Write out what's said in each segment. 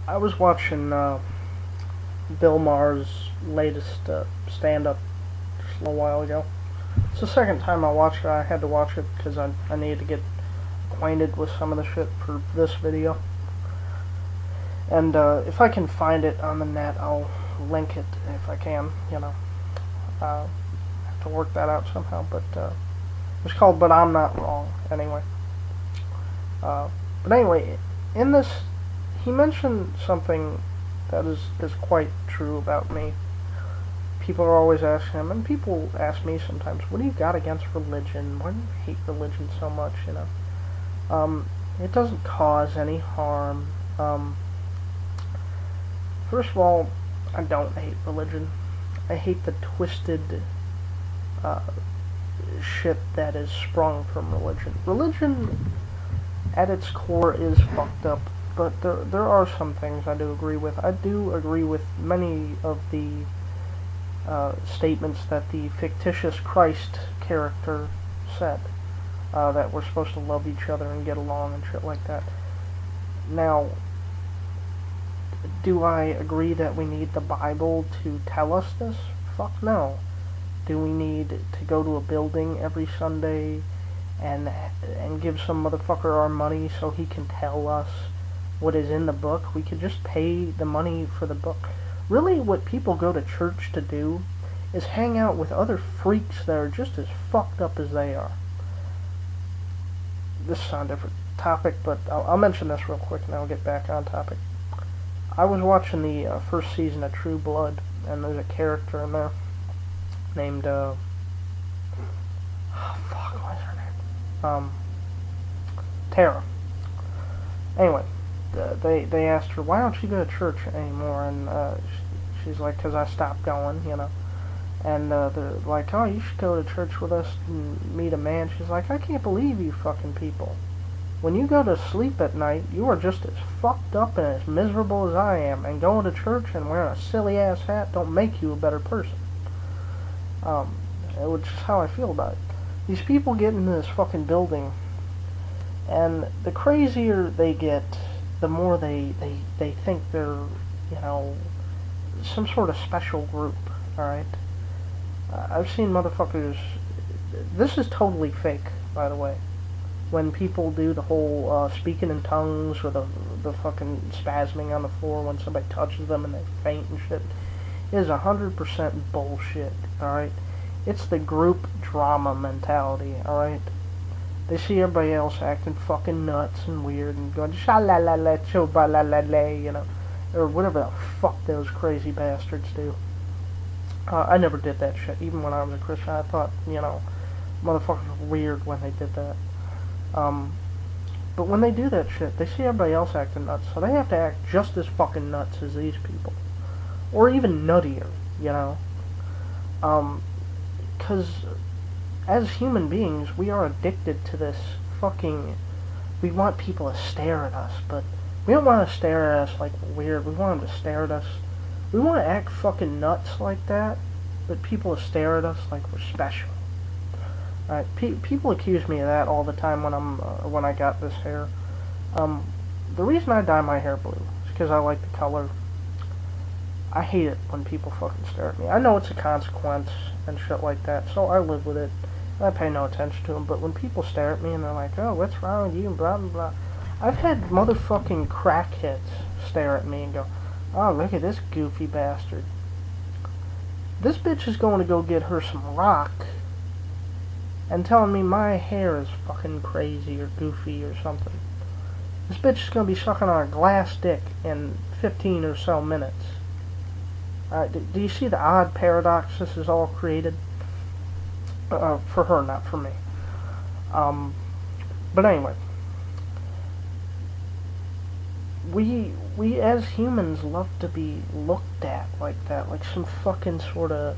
I was watching Bill Maher's latest stand-up just a little while ago. It's the second time I watched it. I had to watch it because I needed to get acquainted with some of the shit for this video. And if I can find it on the net, I'll link it if I can. I have to work that out somehow. But it's called "But I'm Not Wrong." Anyway, in this, he mentioned something that is quite true about me. People are always asking him, and people ask me sometimes, what do you got against religion? Why do you hate religion so much, it doesn't cause any harm. First of all, I don't hate religion. I hate the twisted uh, shit that is sprung from religion. Religion, at its core, is fucked up, but there are some things I do agree with. I do agree with many of the statements that the fictitious Christ character said, that we're supposed to love each other and get along and shit like that. Now, do I agree that we need the Bible to tell us this? Fuck no. Do we need to go to a building every Sunday and give some motherfucker our money so he can tell us what is in the book? We could just pay the money for the book. Really, what people go to church to do is hang out with other freaks that are just as fucked up as they are. This is on a different topic, but I'll mention this real quick and I'll get back on topic. I was watching the first season of True Blood, and there's a character in there named, what is her name? Tara. Anyway, they asked her, why don't you go to church anymore? And she's like, because I stopped going, And they're like, oh, you should go to church with us and meet a man. She's like, I can't believe you fucking people. When you go to sleep at night, you are just as fucked up and as miserable as I am, and going to church and wearing a silly-ass hat don't make you a better person. Which is how I feel about it. These people get into this fucking building, and the crazier they get, the more they think they're, some sort of special group, alright? I've seen motherfuckers... This is totally fake, by the way. When people do the whole speaking in tongues or the fucking spasming on the floor when somebody touches them and they faint and shit, it is 100% bullshit, alright? It's the group drama mentality, alright? They see everybody else acting fucking nuts and weird and going sha-la-la-la, cho-ba-la-la-la, or whatever the fuck those crazy bastards do. I never did that shit. Even when I was a Christian, I thought, motherfuckers were weird when they did that. But when they do that shit, they see everybody else acting nuts, so they have to act just as fucking nuts as these people. Or even nuttier, Because as human beings, we are addicted to this fucking... We want people to stare at us, but we don't want to stare at us like we're weird. We want them to stare at us. We want to act fucking nuts like that, but people to stare at us like we're special. Alright, people accuse me of that all the time when I got this hair. The reason I dye my hair blue is because I like the color. I hate it when people fucking stare at me. I know it's a consequence and shit like that, so I live with it. I pay no attention to them, but when people stare at me and they're like, oh, what's wrong with you, and blah, blah, blah. I've had motherfucking crackheads stare at me and go, oh, look at this goofy bastard. This bitch is going to go get her some rock and telling me my hair is fucking crazy or goofy or something. This bitch is going to be sucking on a glass dick in 15 or so minutes. Do you see the odd paradox this is all created? For her, not for me. But anyway. We as humans love to be looked at like that, like some fucking sort of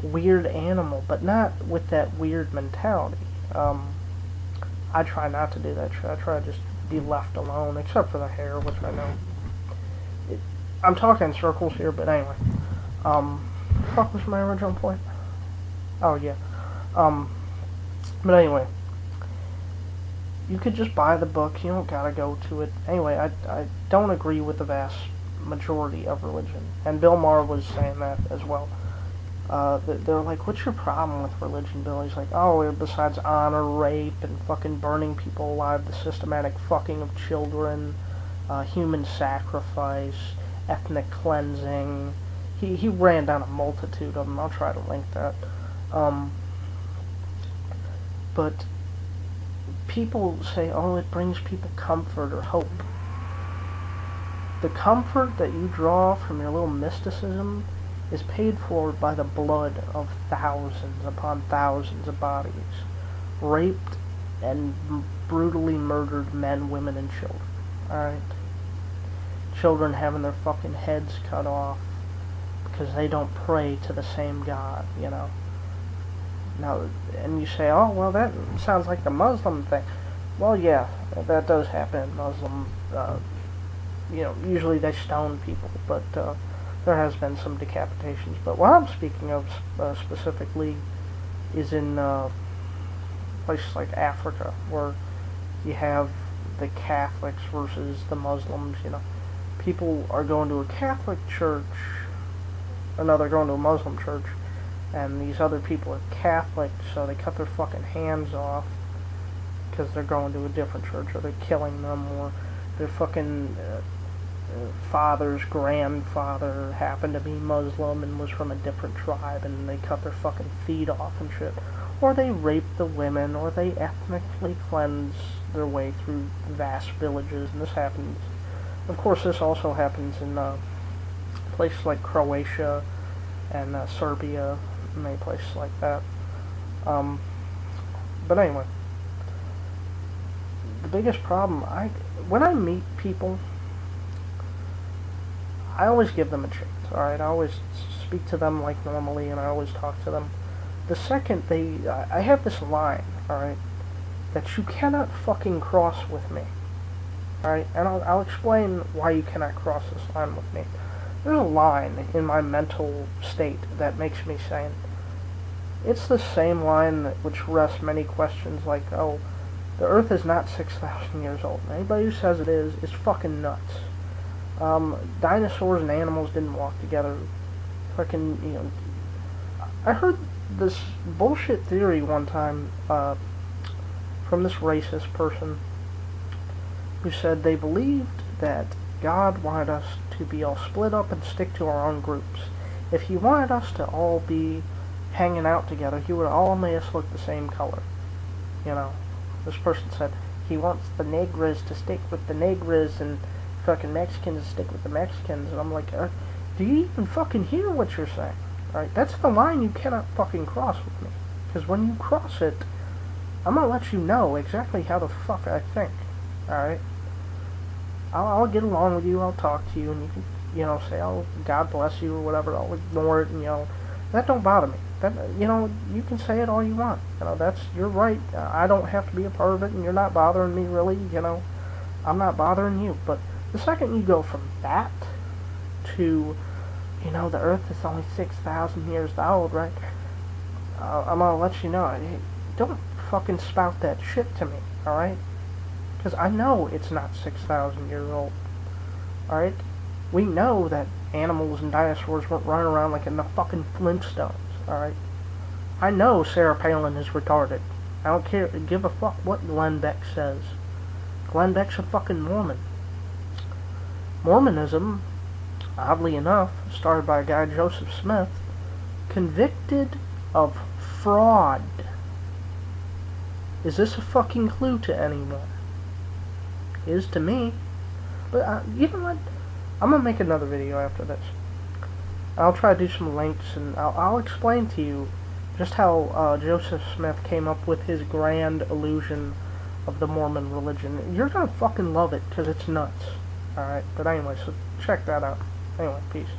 weird animal, but not with that weird mentality. I try not to do that shit. I try to just be left alone, except for the hair, which I know. I'm talking in circles here, but anyway. Fuck was my original point? Oh, yeah. But anyway. You could just buy the book. You don't gotta go to it. Anyway, I don't agree with the vast majority of religion. And Bill Maher was saying that as well. They're like, what's your problem with religion, Bill? He's like, oh, besides honor, rape, and fucking burning people alive, the systematic fucking of children, human sacrifice, ethnic cleansing. He ran down a multitude of them. I'll try to link that. But people say, oh, it brings people comfort or hope. The comfort that you draw from your little mysticism is paid for by the blood of thousands upon thousands of bodies, raped and brutally murdered men, women, and children. Alright? Children having their fucking heads cut off because they don't pray to the same God, you know. Now, and you say, oh, well, that sounds like the Muslim thing. Well, yeah, that does happen in Muslim, you know, usually they stone people, but there has been some decapitations. But what I'm speaking of specifically is in places like Africa, where you have the Catholics versus the Muslims, you know. People are going to a Catholic church, or no, they're going to a Muslim church, and these other people are Catholic, so they cut their fucking hands off because they're going to a different church, or they're killing them, or their fucking father's grandfather happened to be Muslim and was from a different tribe, and they cut their fucking feet off and shit. Or they rape the women, or they ethnically cleanse their way through vast villages, and this happens. Of course, this also happens in places like Croatia and Serbia, many places like that. But anyway, the biggest problem, when I meet people, I always give them a chance, alright? I always speak to them like normally, and I always talk to them. The second I have this line, alright, that you cannot fucking cross with me, alright? And I'll explain why you cannot cross this line with me. There's a line in my mental state that makes me sane. It's the same line which rests many questions like, oh, the Earth is not 6,000 years old. Anybody who says it is fucking nuts. Dinosaurs and animals didn't walk together. Fucking, you know, I heard this bullshit theory one time from this racist person who said they believed that God wanted us to be all split up and stick to our own groups. If he wanted us to all be hanging out together, he would all make us look the same color. You know, this person said he wants the Negras to stick with the Negras and fucking Mexicans to stick with the Mexicans, and I'm like, do you even fucking hear what you're saying? Alright, that's the line you cannot fucking cross with me. Because when you cross it, I'm gonna let you know exactly how the fuck I think. Alright? I'll get along with you, I'll talk to you, and you can, you know, say, oh, God bless you, or whatever, I'll ignore it, and, you know, that don't bother me. That, you know, you can say it all you want. You know, that's, you're right, I don't have to be a part of it, and you're not bothering me, really, you know. I'm not bothering you, but the second you go from that to, you know, the Earth is only 6,000 years old, right? I'm gonna let you know, hey, don't fucking spout that shit to me, alright? Because I know it's not 6,000 years old, alright? We know that animals and dinosaurs weren't running around like in the fucking Flintstones, alright? I know Sarah Palin is retarded. I don't care, give a fuck what Glenn Beck says. Glenn Beck's a fucking Mormon. Mormonism, oddly enough, started by a guy, Joseph Smith, convicted of fraud. Is this a fucking clue to anyone? It is to me. But, you know what? I'm gonna make another video after this. I'll try to do some links, and I'll explain to you just how Joseph Smith came up with his grand illusion of the Mormon religion. You're gonna fucking love it, because it's nuts. Alright, but anyway, so check that out. Anyway, peace.